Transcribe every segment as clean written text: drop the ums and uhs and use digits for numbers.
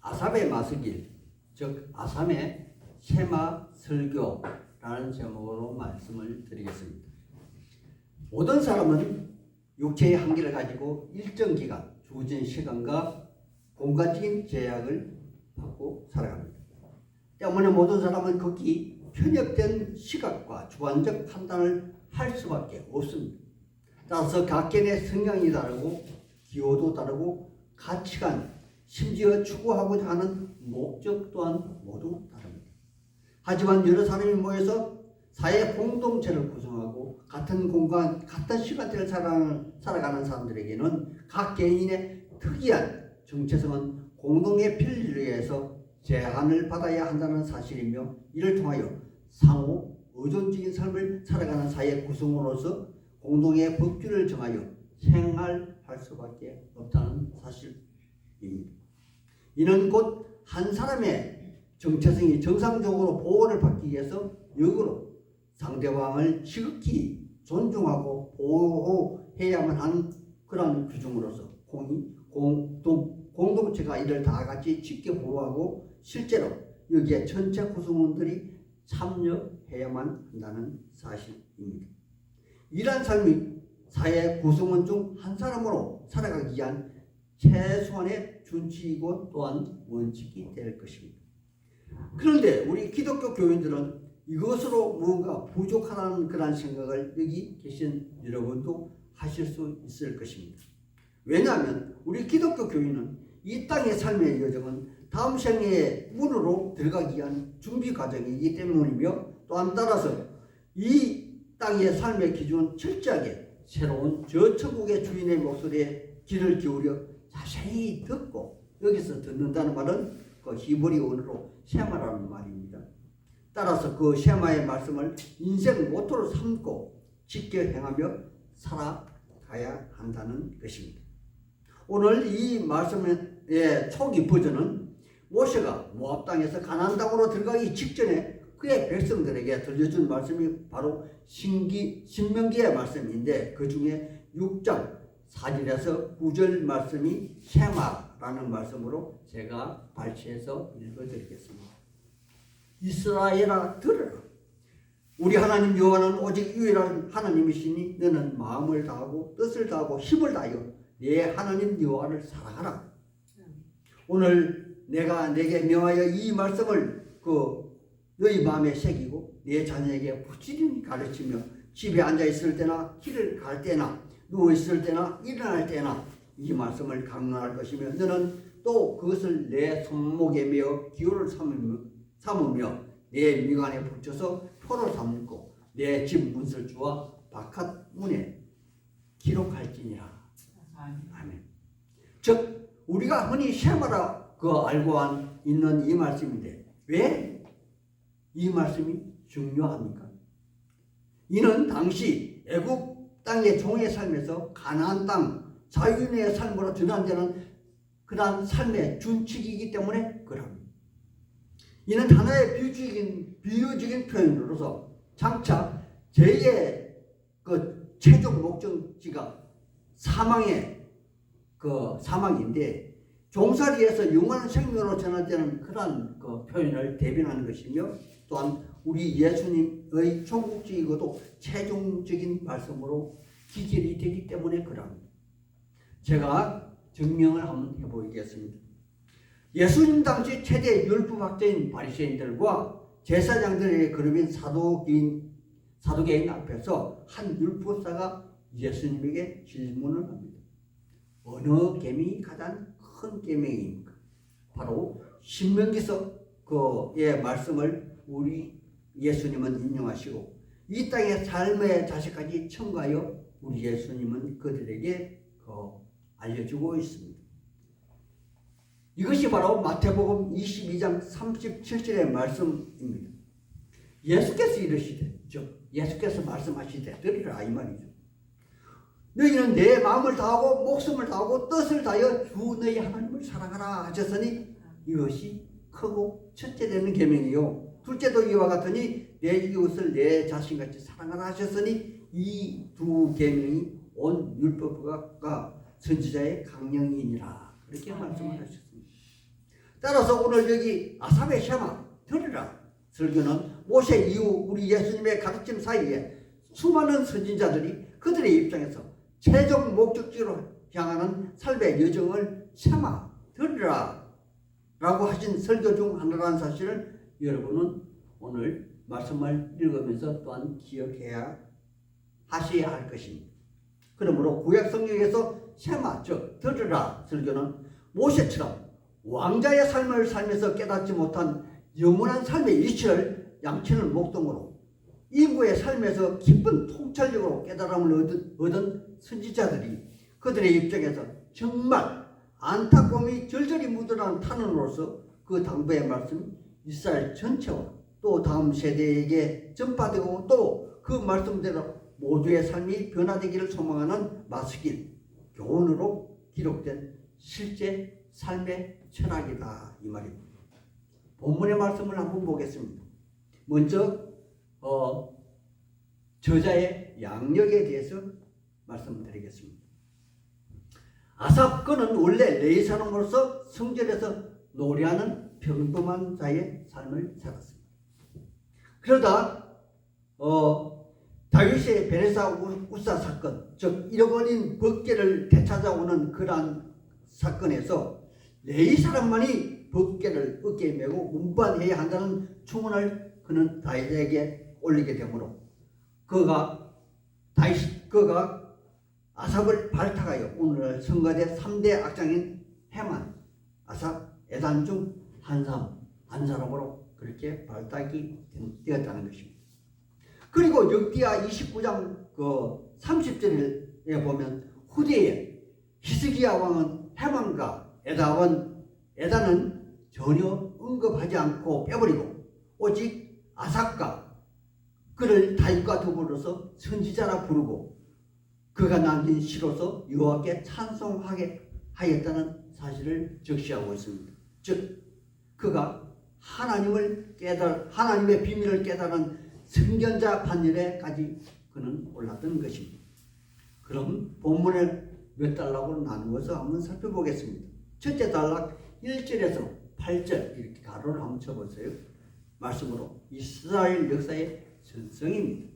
아삼의 마스길, 즉 아삼의 세마 설교라는 제목으로 말씀을 드리겠습니다. 모든 사람은 육체의 한계를 가지고 일정 기간, 주어진 시간과 공간적인 제약을 받고 살아갑니다. 때문에 모든 사람은 극히 편협된 시각과 주관적 판단을 할 수밖에 없습니다. 따라서 각견의 성향이 다르고 기호도 다르고 가치관, 심지어 추구하고자 하는 목적 또한 모두 다릅니다. 하지만 여러 사람이 모여서 사회 공동체를 구성하고 같은 공간, 같은 시간대를 살아가는 사람들에게는 각 개인의 특이한 정체성은 공동의 편리를 위해서 제한을 받아야 한다는 사실이며, 이를 통하여 상호 의존적인 삶을 살아가는 사회 구성으로서 공동의 법규를 정하여 생활할 수밖에 없다는 사실입니다. 이는 곧 한 사람의 정체성이 정상적으로 보호를 받기 위해서 역으로 상대방을 지극히 존중하고 보호해야만 하는 그런 규정으로서 공동체가 이를 다 같이 지켜 보호하고 실제로 여기에 전체 구성원들이 참여해야만 한다는 사실입니다. 이러한 삶이 사회 구성원 중 한 사람으로 살아가기 위한 최소한의 준칙이고 또한 원칙이 될 것입니다. 그런데 우리 기독교 교인들은 이것으로 무언가 부족하다는 그런 생각을 여기 계신 여러분도 하실 수 있을 것입니다. 왜냐하면 우리 기독교 교인은 이 땅의 삶의 여정은 다음 생애의 문으로 들어가기 위한 준비 과정이기 때문이며, 또한 따라서 이 땅의 삶의 기준은 철저하게 새로운 저 천국의 주인의 목소리에 귀를 기울여 자세히 듣고, 여기서 듣는다는 말은 그 히브리어로 쉐마라는 말입니다. 따라서 그 쉐마의 말씀을 인생 모토로 삼고 지켜 행하며 살아가야 한다는 것입니다. 오늘 이 말씀의 초기 버전은 모세가 모압 땅에서 가나안 땅으로 들어가기 직전에 그의 백성들에게 들려준 말씀이 바로 신명기의 말씀인데, 그 중에 6장 4절에서 9절 말씀이 쉐마라는 말씀으로 제가 발췌해서 읽어드리겠습니다. 이스라엘아 들으라. 우리 하나님 여호와는 오직 유일한 하나님이시니 너는 마음을 다하고 뜻을 다하고 힘을 다하여 내 하나님 여호와를 사랑하라. 오늘 내가 내게 명하여 이 말씀을 너희 마음에 새기고 내 자녀에게 부지런히 가르치며 집에 앉아 있을 때나 길을 갈 때나 누워 있을 때나 일어날 때나 이 말씀을 강론할 것이며, 너는 또 그것을 내 손목에 메어 기호를 삼으며 내 미간에 붙여서 표로 삼고 내 집 문설주와 바깥 문에 기록할지니라. 아멘. 즉 우리가 흔히 쉐마라 알고 있는 이 말씀인데, 왜 이 말씀이 중요합니까? 이는 당시 애굽 땅의 종의 삶에서 가나안 땅 자유인의 삶으로 전환되는 그러한 삶의 준칙이기 때문에 그럽니다. 이는 하나의 비유적인 표현으로서 장차 죄의 최종 목적지가 사망인데, 종살이에서 영원한 생명으로 전환되는 그러한 표현을 대변하는 것이며, 또한 우리 예수님의 종국지이고도 최종적인 말씀으로 기결이 되기 때문에 그럽니다. 제가 증명을 한번 해보겠습니다. 예수님 당시 최대 율법학자인 바리새인들과 제사장들의 그룹인 사두개인 앞에서 한 율법사가 예수님에게 질문을 합니다. 어느 계명이 가장 큰 계명입니까? 바로 신명기서의 말씀을 우리 예수님은 인용하시고, 이 땅의 삶의 자세까지 첨가하여 우리 예수님은 그들에게 알려주고 있습니다. 이것이 바로 마태복음 22장 37절의 말씀입니다. 예수께서 이르시되, 즉 예수께서 말씀하시되 들으라 이 말이죠. 너희는 내 마음을 다하고 목숨을 다하고 뜻을 다하여 주 너희 하나님을 사랑하라 하셨으니 이것이 크고 첫째 되는 계명이요, 둘째도 이와 같으니 내 이웃을 내 자신같이 사랑하라 하셨으니 이 두 계명이 온 율법과 선지자의 강령이니라. 그렇게 말씀을 하셨습니다. 따라서 오늘 여기 아삽의 쉐마 들으라 설교는 모세 이후 우리 예수님의 가르침 사이에 수많은 선진자들이 그들의 입장에서 최종 목적지로 향하는 삶의 여정을 쉐마 들으라 라고 하신 설교 중 하나라는 사실을 여러분은 오늘 말씀을 읽으면서 또한 기억해야 하셔야 할 것입니다. 그러므로 구약 성경에서 쉐마 즉 들으라 설교는 모세처럼 왕자의 삶을 살면서 깨닫지 못한 영원한 삶의 이치를 양치는 목동으로 인구의 삶에서 깊은 통찰력으로 깨달음을 얻은 선지자들이 그들의 입장에서 정말 안타까움이 절절히 묻어나는 탄원으로서 그 당부의 말씀 이스라엘 전체와 또 다음 세대에게 전파되고 또 그 말씀대로 모두의 삶이 변화되기를 소망하는 마스길 교훈으로 기록된 실제 삶의 철학이다 이 말입니다. 본문의 말씀을 한번 보겠습니다. 먼저 저자의 양력에 대해서 말씀드리겠습니다. 아삽 그는 원래 레위 사람으로서 성전에서 노래하는 평범한 자의 삶을 살았습니다. 그러다 다윗의 베레사 우사 사건, 즉 잃어버린 법궤를 되찾아오는 그러한 사건에서 레위 사람만이 법궤를 어깨에 메고 운반해야 한다는 충원을 그는 다윗에게 올리게 되므로 그가 아삽을 발탁하여 오늘날 성가대 3대 악장인 헤만, 아삽, 에단 중 한 사람으로 그렇게 발탁이 되었다는 것입니다. 그리고 역기야 29장 30절에 보면 후대에 히스기야 왕은 헤만과 에단은 전혀 언급하지 않고 빼버리고 오직 아삽과 그를 다윗과 더불어서 선지자라 부르고 그가 남긴 시로서 여호와께 찬송하게 하였다는 사실을 적시하고 있습니다. 즉 그가 하나님의 비밀을 깨달은 선견자 반열에까지 그는 올랐던 것입니다. 그럼 본문을 몇 단락으로 나누어서 한번 살펴보겠습니다. 첫째 단락 1절에서 8절 이렇게 가로를 한번 쳐보세요. 말씀으로 이스라엘 역사의 전성입니다.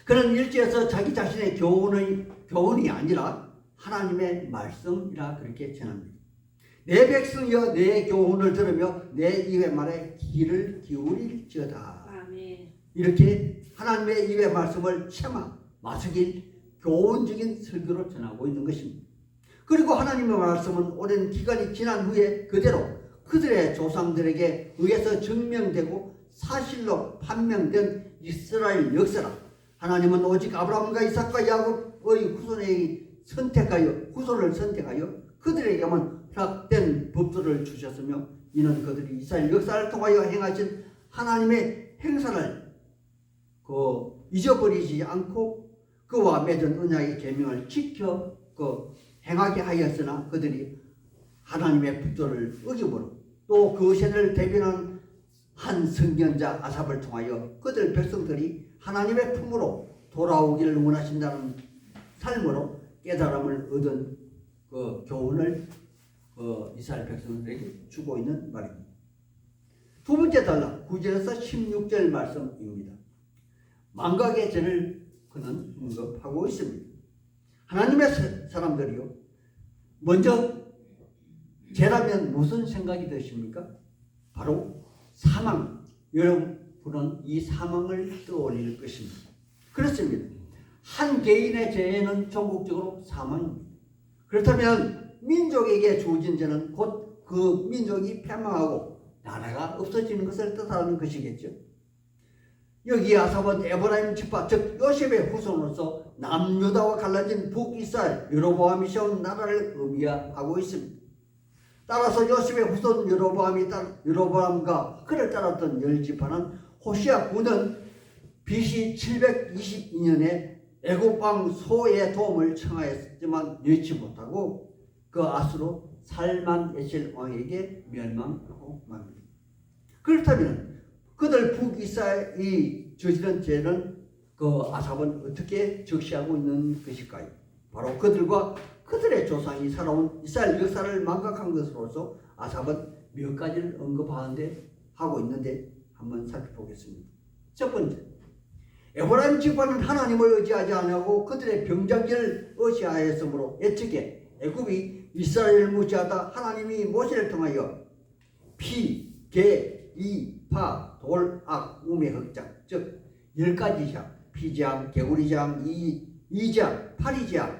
그는 1절에서 자기 자신의 교훈이 아니라 하나님의 말씀이라 그렇게 전합니다. 내 백성이여 내 교훈을 들으며 내 입의 말에 귀를 기울일지어다. 아멘. 이렇게 하나님의 입의 말씀을 쉐마 마스길 교훈적인 설교로 전하고 있는 것입니다. 그리고 하나님의 말씀은 오랜 기간이 지난 후에 그대로 그들의 조상들에게 의해서 증명되고 사실로 판명된 이스라엘 역사라. 하나님은 오직 아브라함과 이삭과 야곱의 후손을 선택하여 그들에게만 허락된 법도를 주셨으며 이는 그들이 이스라엘 역사를 통하여 행하신 하나님의 행사를 잊어버리지 않고 그와 맺은 언약의 계명을 지켜 행하게 하였으나 그들이 하나님의 법도를 어기므로 또 그 세대를 대변한 한 선견자 아삽을 통하여 그들 백성들이 하나님의 품으로 돌아오기를 원하신다는 삶으로 깨달음을 얻은 그 교훈을 이스라엘 백성들에게 주고 있는 말입니다. 두 번째 단락 9절에서 16절 말씀입니다. 망각의 죄를 그는 언급하고 있습니다. 하나님의 사람들이요 먼저 죄라면 무슨 생각이 드십니까? 바로 사망. 여러분은 이 사망을 떠올릴 것입니다. 그렇습니다. 한 개인의 죄는 전국적으로 사망입니다. 그렇다면 민족에게 주어진 죄는 곧 그 민족이 패망하고 나라가 없어지는 것을 뜻하는 것이겠죠. 여기 아삽은 에브라임 지파 즉 요셉의 후손으로서 남유다와 갈라진 북이스라엘 여로보암이 세운 나라를 의미하고 있습니다. 따라서 요셉의 후손 여로보암과 그를 따랐던 열 지파는 호시아 9년 BC 722년에 애굽 왕 소의 도움을 청하였지만 여의치 못하고 그 아수로 살만 에셀 왕에게 멸망하고 맙니다. 그렇다면 그들 북이스라엘이 저지른 죄는 그 아삽은 어떻게 적시하고 있는 것일까요? 바로 그들과 그들의 조상이 살아온 이스라엘 역사를 망각한 것으로서 아삽은 몇 가지를 하고 있는데 한번 살펴보겠습니다. 첫 번째, 에브라임 지파는 하나님을 의지하지 않고 그들의 병장기를 의지하였으므로 예측에 애굽이 이스라엘을 무시하다 하나님이 모세를 통하여 피, 개, 이, 파, 돌, 악, 우매, 흑장 즉 10가지 장, 피장, 개구리장, 이장, 파리장,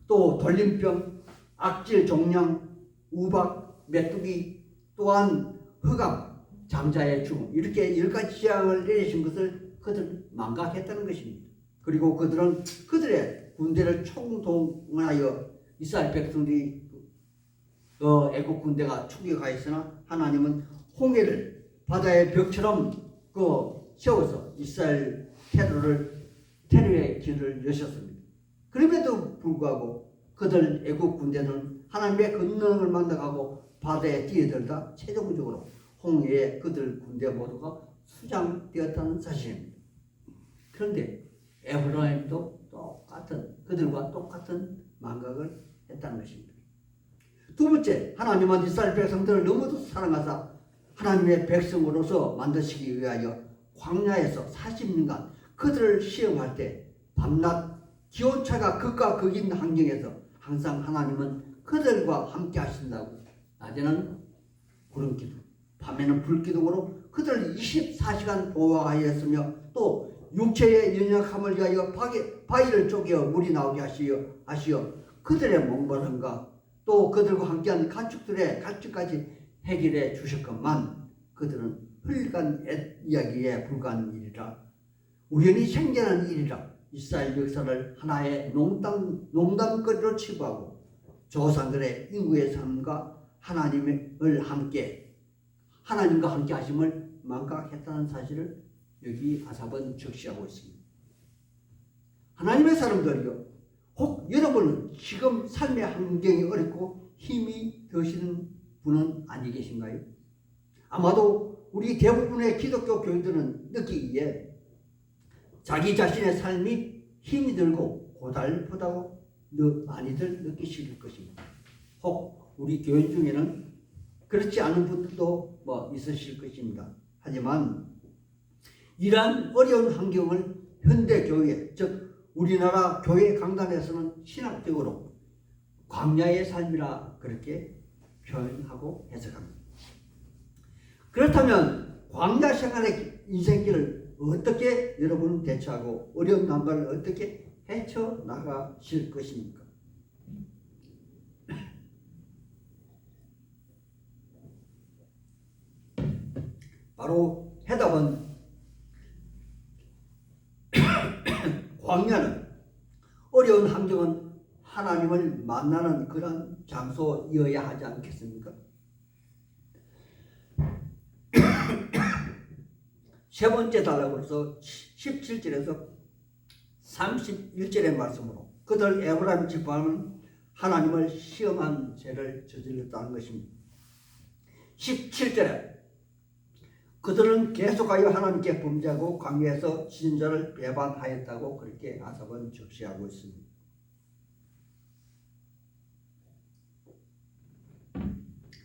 또 돌림병, 악질, 종양, 우박, 메뚜기, 또한 흑암, 장자의 죽음 이렇게 10가지 재앙을 내리신 것을 그들 망각했다는 것입니다. 그리고 그들은 그들의 군대를 총동원하여 이스라엘 백성들이 애국 군대가 추격하였으나 하나님은 홍해를 바다의 벽처럼 세워서 이스라엘 테러의 길을 여셨습니다. 그럼에도 불구하고 그들 애국 군대는 하나님의 권능을 만나가고 바다에 뛰어들다 최종적으로 홍해에 그들 군대 모두가 수장되었다는 사실입니다. 그런데 에브라임도 그들과 똑같은 망각을 했다는 것입니다. 두 번째, 하나님은 이스라엘 백성들을 너무도 사랑하사 하나님의 백성으로서 만드시기 위하여 광야에서 40년간 그들을 시험할 때 밤낮 기온차가 극과 극인 환경에서 항상 하나님은 그들과 함께 하신다고 낮에는 구름기둥 밤에는 불기둥으로 그들을 24시간 보호하였으며 또 육체의 연약함을 위하여 바위를 쪼개어 물이 나오게 하시어 그들의 목마름과 또 그들과 함께한 가축들의 갈증까지 해결해 주셨건만 그들은 흘간 옛 이야기에 불과한 일이라 우연히 생겨난 일이라 이스라엘 역사를 하나의 농담거리로 치부하고 조상들의 인구의 삶과 하나님과 함께 하심을 망각했다는 사실을 여기 아삽은 적시하고 있습니다. 하나님의 사람들이요, 혹 여러분은 지금 삶의 환경이 어렵고 힘이 드시는 분은 아니 계신가요? 아마도 우리 대부분의 기독교 교인들은 느끼기에 자기 자신의 삶이 힘이 들고 고달프다고 많이들 느끼실 것입니다. 혹 우리 교인 중에는 그렇지 않은 분들도 있으실 것입니다. 하지만 이러한 어려운 환경을 현대교회, 즉 우리나라 교회 강단에서는 신학적으로 광야의 삶이라 그렇게 표현하고 해석합니다. 그렇다면 광야 생활의 인생길을 어떻게 여러분은 대처하고 어려운 난관을 어떻게 헤쳐나가실 것입니까? 바로 해답은 광야는 어려운 환경은 하나님을 만나는 그런 장소여야 하지 않겠습니까? 세 번째 단락으로서 17절에서 31절의 말씀으로 그들 에브라임 지파는 하나님을 시험한 죄를 저질렀다는 것입니다. 17절에 그들은 계속하여 하나님께 범죄하고 광야에서 지존자를 배반하였다고 그렇게 아삽은 적시하고 있습니다.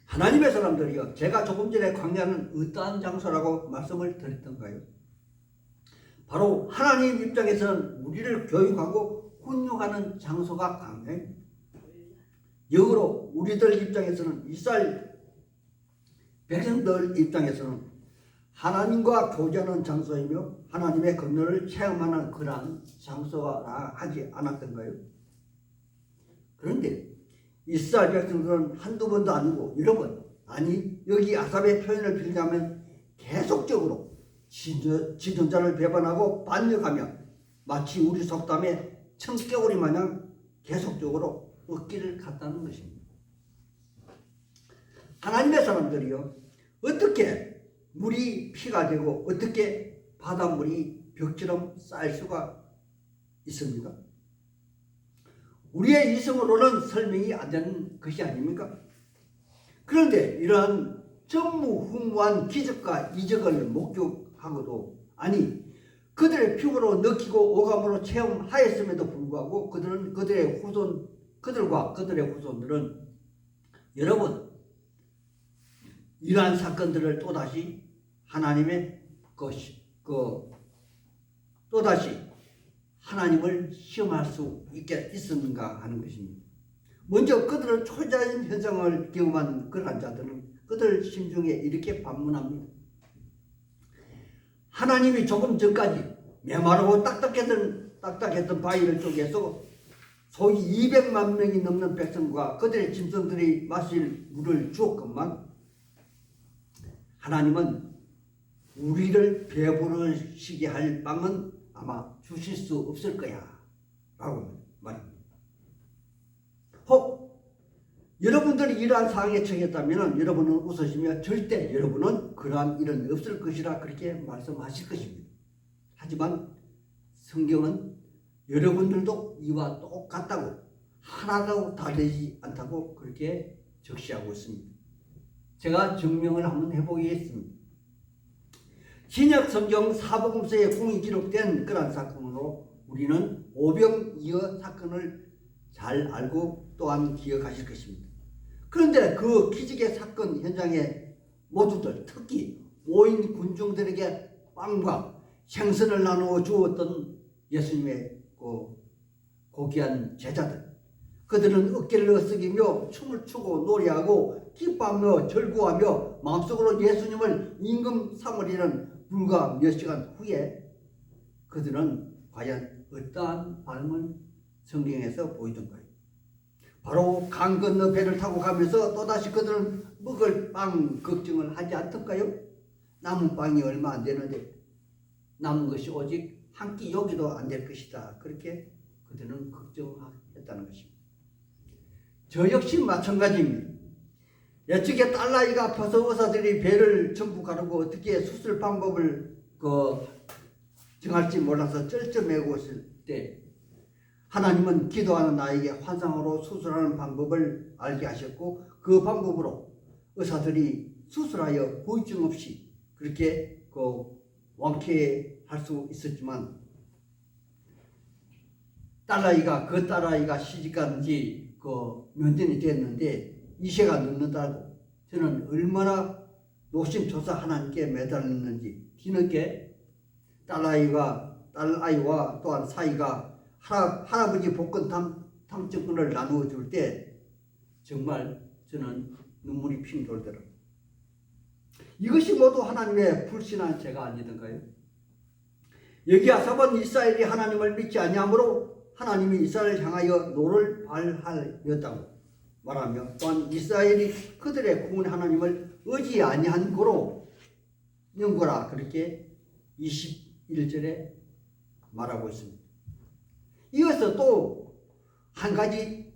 하나님의 사람들이요, 제가 조금 전에 광야는 어떠한 장소라고 말씀을 드렸던가요? 바로 하나님 입장에서는 우리를 교육하고 훈육하는 장소가 광야입니다. 역으로 우리들 입장에서는 이스라엘 백성들 입장에서는 하나님과 교제하는 장소이며 하나님의 권능을 체험하는 그러한 장소가 하지 않았던가요? 그런데 이스라엘 백성들은 한두 번도 아니고 여러 번, 아니 여기 아삽의 표현을 빌자면 계속적으로 지존자를 배반하고 반역하며 마치 우리 속담에 청개구리 마냥 계속적으로 얻기를 갔다는 것입니다. 하나님의 사람들이요, 어떻게 물이 피가 되고 어떻게 바닷물이 벽처럼 쌓일 수가 있습니까? 우리의 이성으로는 설명이 안 되는 것이 아닙니까? 그런데 이러한 전무후무한 기적과 이적을 목격하고도 아니 그들의 피부로 느끼고 오감으로 체험하였음에도 불구하고 그들은 그들의 후손 그들과 그들의 후손들은 여러분 이러한 사건들을 또다시 하나님의 또다시 하나님을 시험할 수 있었는가 하는 것입니다. 먼저 그들은 초자연 현상을 경험한 그러한 자들은 그들 심중에 이렇게 반문합니다. 하나님이 조금 전까지 메마르고 딱딱했던 바위를 쪼개서 소위 200만 명이 넘는 백성과 그들의 짐승들이 마실 물을 주었건만 하나님은 우리를 배부르시게 할 빵은 아마 주실 수 없을 거야 라고 말입니다. 혹 여러분들이 이러한 상황에 처했다면 여러분은 웃으시며 절대 여러분은 그러한 일은 없을 것이라 그렇게 말씀하실 것입니다. 하지만 성경은 여러분들도 이와 똑같다고 하나도 다르지 않다고 그렇게 적시하고 있습니다. 제가 증명을 한번 해보겠습니다. 신약 성경 사복음서에 공이 기록된 그러한 사건으로 우리는 오병이어 사건을 잘 알고 또한 기억하실 것입니다. 그런데 그 기적의 사건 현장에 모두들 특히 모인 군중들에게 빵과 생선을 나누어 주었던 예수님의 고귀한 제자들, 그들은 어깨를 으쓱이며 춤을 추고 노래하고 기뻐하며 절구하며 마음속으로 예수님을 임금 삼으리는 불과 몇 시간 후에 그들은 과연 어떠한 반응을 성경에서 보이던가요? 바로 강 건너 배를 타고 가면서 또다시 그들은 먹을 빵 걱정을 하지 않던가요? 남은 빵이 얼마 안 되는데 남은 것이 오직 한 끼 요기도 안 될 것이다. 그렇게 그들은 걱정했다는 것입니다. 저 역시 마찬가지입니다. 예측에 딸나이가 아파서 의사들이 배를 전부 가르고 어떻게 수술 방법을 정할지 몰라서 쩔쩔매고 있을 때 하나님은 기도하는 나에게 환상으로 수술하는 방법을 알게 하셨고 그 방법으로 의사들이 수술하여 후유증 없이 그렇게 완쾌할 수 있었지만 딸아이가 시집간 지 몇 년이 됐는데 이세가 늦는다고 저는 얼마나 노심초사 하나님께 매달렸는지 뒤늦게 딸아이와 또한 사이가 할아버지 복권 탐정권을 나누어 줄 때 정말 저는 눈물이 핑 돌더라고요. 이것이 모두 하나님의 불신한 죄가 아니던가요? 여기 아삽은 이스라엘이 하나님을 믿지 아니하므로 하나님이 이스라엘을 향하여 노를 발하였다고 말하며 또한 이스라엘이 그들의 구원 하나님을 의지 아니한 거로 연거라 그렇게 21절에 말하고 있습니다. 이어서 또 한 가지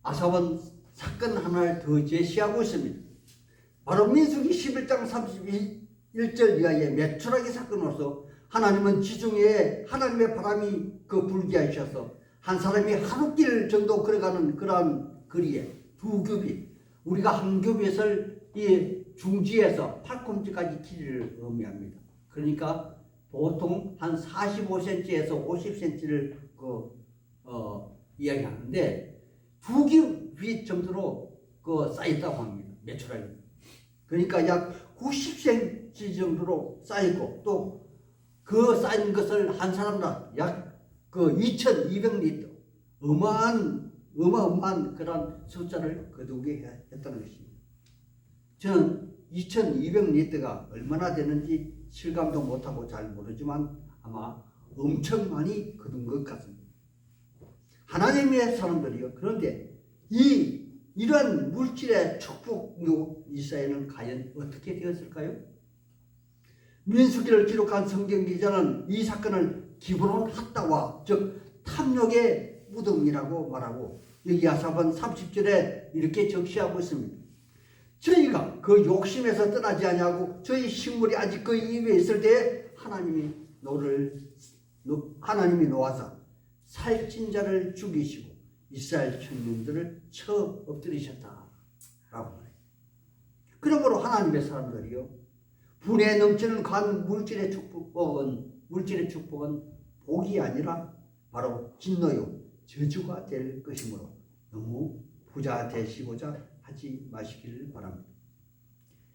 아삽은 사건 하나를 더 제시하고 있습니다. 바로 민수기 11장 31절 이하의 메추라기 사건으로서 하나님은 지중해에 하나님의 바람이 불게 하셔서 한 사람이 하루길 정도 걸어가는 그러한 거리에 두 겹이 우리가 한 겹에서 이 중지에서 팔꿈치까지 길이를 의미합니다. 그러니까 보통 한 45cm에서 50cm를 이야기하는데 두 겹이 정도로 쌓였다고 합니다. 메추라기. 그러니까 약 90cm 정도로 쌓이고 또 그 쌓인 것을 한 사람당 약 2200리터 어마어마한 그런 숫자를 거두게 했다는 것입니다. 저는 2200리터가 얼마나 되는지 실감도 못하고 잘 모르지만 아마 엄청 많이 거둔 것 같습니다. 하나님의 사람들이요. 그런데 이런 물질의 축복요 이스라엘은 과연 어떻게 되었을까요? 민수기를 기록한 성경 기자는 이 사건을 기브론 핫다와 즉 탐욕의 무덤이라고 말하고 여기 아삽은 30절에 이렇게 적시하고 있습니다. 저희가 그 욕심에서 떠나지 아니하고 저희 식물이 아직 그 입에 있을 때 하나님이 놓아서 살찐 자를 죽이시고 이스라엘 천민들을 쳐 엎드리셨다라고 말해요. 그러므로 하나님의 사람들이요 분에 넘치는 물질의 축복은 복이 아니라 바로 진노요 저주가 될 것이므로 너무 부자 되시고자 하지 마시길 바랍니다.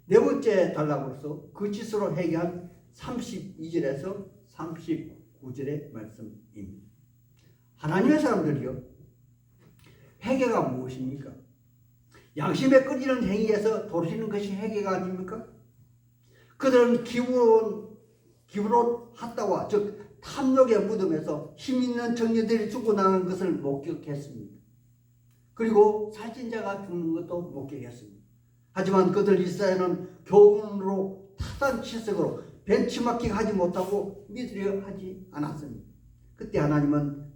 네 번째 단락으로서 그 짓으로 회개한 32절에서 39절의 말씀입니다. 하나님의 사람들이요, 회개가 무엇입니까? 양심에 끌리는 행위에서 돌이키는 것이 회개가 아닙니까? 그들은 기브론 핫다와 즉 탐욕의 무덤에서 힘있는 청년들이 죽어나가는 것을 목격했습니다. 그리고 살찐자가 죽는 것도 목격했습니다. 하지만 그들 이스라엘은 교훈으로 타단치석으로 벤치마킹 하지 못하고 믿으려 하지 않았습니다. 그때 하나님은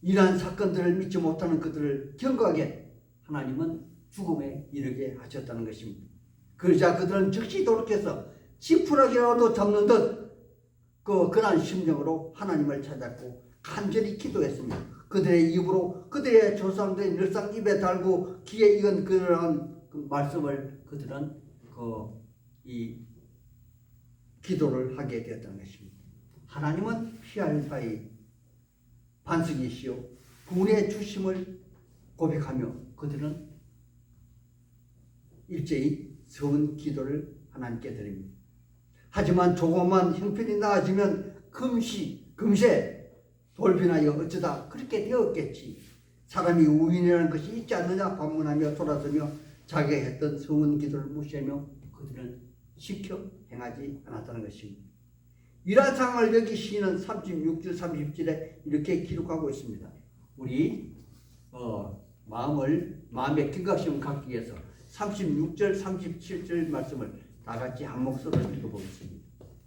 이러한 사건들을 믿지 못하는 그들을 경고하게 하나님은 죽음에 이르게 하셨다는 것입니다. 그러자 그들은 즉시 돌이켜서 지푸라기라도 잡는 듯 그런 심정으로 하나님을 찾았고 간절히 기도했습니다. 그들의 입으로 그들의 조상들이 늘상 입에 달고 귀에 익은 그러한 말씀을 그들은 이 기도를 하게 되었다는 것입니다. 하나님은 피할 바위 반석이시요 구원의 주심을 고백하며 그들은 일제히 서은 기도를 하나님께 드립니다. 하지만 조금만 형편이 나아지면 금세 돌변하여 어쩌다 그렇게 되었겠지. 사람이 우인이라는 것이 있지 않느냐 반문하며 돌아서며 자기가 했던 서은 기도를 무시하며 그들은 시켜 행하지 않았다는 것입니다. 이러한 상황을 여기 시인은 36절 30절에 이렇게 기록하고 있습니다. 우리 마음의 경각심을 갖기 위해서 36절 37절 말씀을 다 같이 한 목소리로 읽어보겠습니다.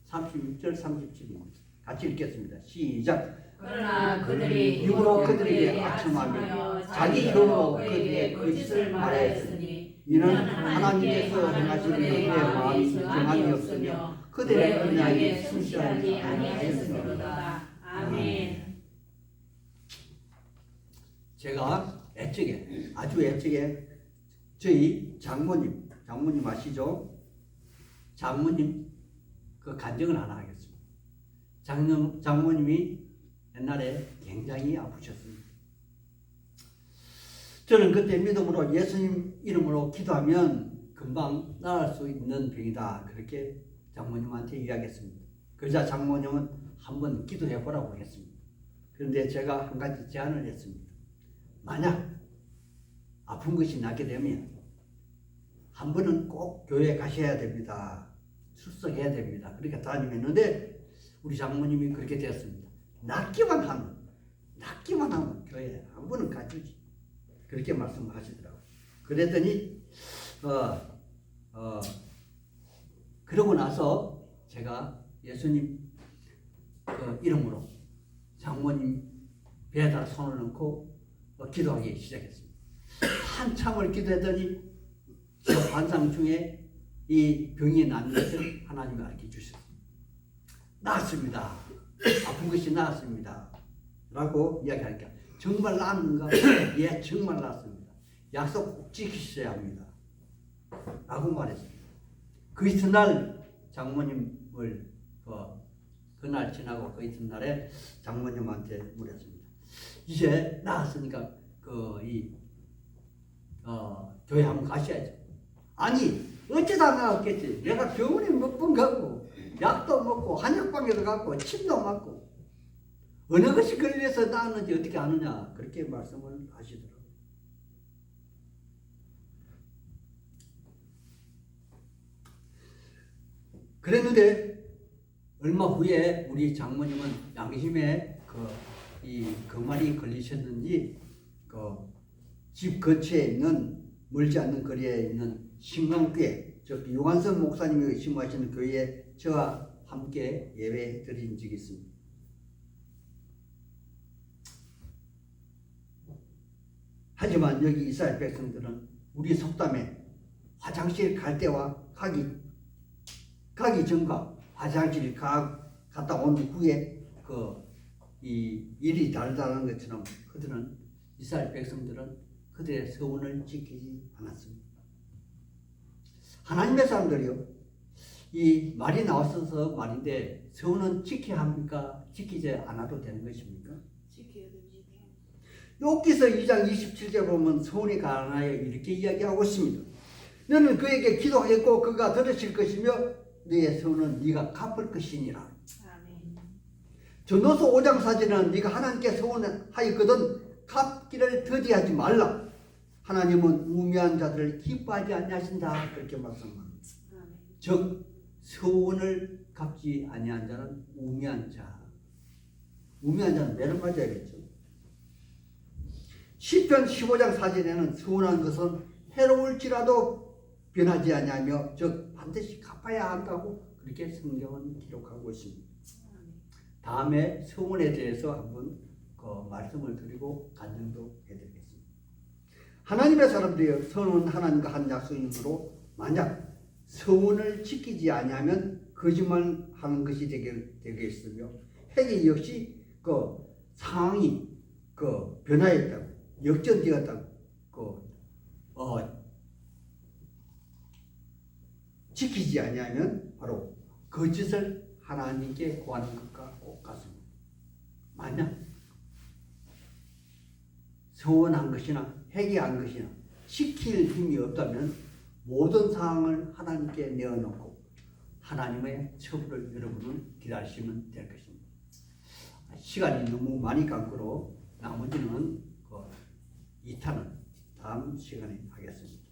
36절 37입니다. 같이 읽겠습니다. 시작. 그러나 그들이 입으로 그들에게 악청하며 자기 혀로 그들에게 거짓을 말하였으니 이는 하나님께서 행하신 그들의 마음이 정함이 없으며 그들의 언약에 순실하지 아니하였으므로다. 아멘. 제가 아주 애측에 저희 장모님 아시죠? 장모님 그 간증을 하나 하겠습니다. 장모님이 옛날에 굉장히 아프셨습니다. 저는 그때 믿음으로 예수님 이름으로 기도하면 금방 나을 수 있는 병이다. 그렇게 장모님한테 이야기했습니다. 그러자 장모님은 한번 기도해 보라고 했습니다. 그런데 제가 한 가지 제안을 했습니다. 만약 아픈 것이 낫게 되면 한 번은 꼭 교회에 가셔야 됩니다. 출석해야 됩니다. 그렇게 다니면는데 우리 장모님이 그렇게 되었습니다. 낫기만 하면 교회에 한 번은 가주지. 그렇게 말씀하시더라고요. 그랬더니 그러고 나서 제가 예수님 그 이름으로 장모님 배에다 손을 넣고 기도하기 시작했습니다. 한참을 기도했더니 저 환상 중에 이 병이 난 것을 하나님이 알게 주셨습니다. 나았습니다. 아픈 것이 나았습니다. 라고 이야기하니까 정말 나았는가? 예, 정말 나았습니다. 약속 꼭 지키셔야 합니다. 라고 말했습니다. 그 이튿날 장모님을 그날 지나고 그 이튿날에 장모님한테 물었습니다. 이제 나았으니까 교회 한번 가셔야죠. 아니 어쩌다 나왔겠지. 내가 병원에 몇 번 가고 약도 먹고 한약방에도 가고 침도 맞고 어느 것이 걸려서 나았는지 어떻게 아느냐 그렇게 말씀을 하시더라고요. 그랬는데 얼마 후에 우리 장모님은 양심에 말이 걸리셨는지 집 근처에 있는 멀지 않는 거리에 있는 신광교회 즉 유관선 목사님이 심호하시는 교회에 저와 함께 예배 드린 적이 있습니다. 하지만 여기 이스라엘 백성들은 우리 속담에 화장실 갈 때와 가기 전과 화장실 갔다 온 후에 이 일이 다르다는 것처럼 그들은 이스라엘 백성들은 그들의 서원을 지키지 않았습니다. 하나님의 사람들이요, 이 말이 나왔어서 말인데 서원은 지켜야 합니까? 지키지 않아도 되는 것입니까? 지켜야 됩니다. 욥기서 2장 27절 보면 서원이 가난하여 이렇게 이야기하고 있습니다. 너는 그에게 기도하겠고 그가 들으실 것이며 너의 서원은 네가 갚을 것이니라. 아멘. 전도서 5장 4절은 네가 하나님께 서원하였거든 갚기를 더디하지 말라. 하나님은 우매한 자들을 기뻐하지 아니하신다. 그렇게 말씀합니다. 즉 서원을 갚지 아니한 자는 우매한 자. 우매한 자는 매를 맞아야겠죠. 시편 15장 4절에는 서운한 것은 해로울지라도 변하지 아니하며 즉 반드시 갚아야 한다고 그렇게 성경은 기록하고 있습니다. 다음에 서운에 대해서 한번 그 말씀을 드리고 간증도 해드리겠습니다. 하나님의 사람들이 서원은 하나님과 한 약속이므로 만약 서원을 지키지 아니하면 거짓말하는 것이 되겠으며 회개 역시 그 상황이 그 변화했다고 역전되었다고 지키지 아니하면 바로 거짓을 하나님께 구하는 것과 똑같습니다. 만약 서원한 것이나 회개한 것이나 지킬 힘이 없다면 모든 상황을 하나님께 내어놓고 하나님의 처벌을 여러분은 기다리시면 될 것입니다. 시간이 너무 많이 감고로 나머지는 2탄은 다음 시간에 하겠습니다.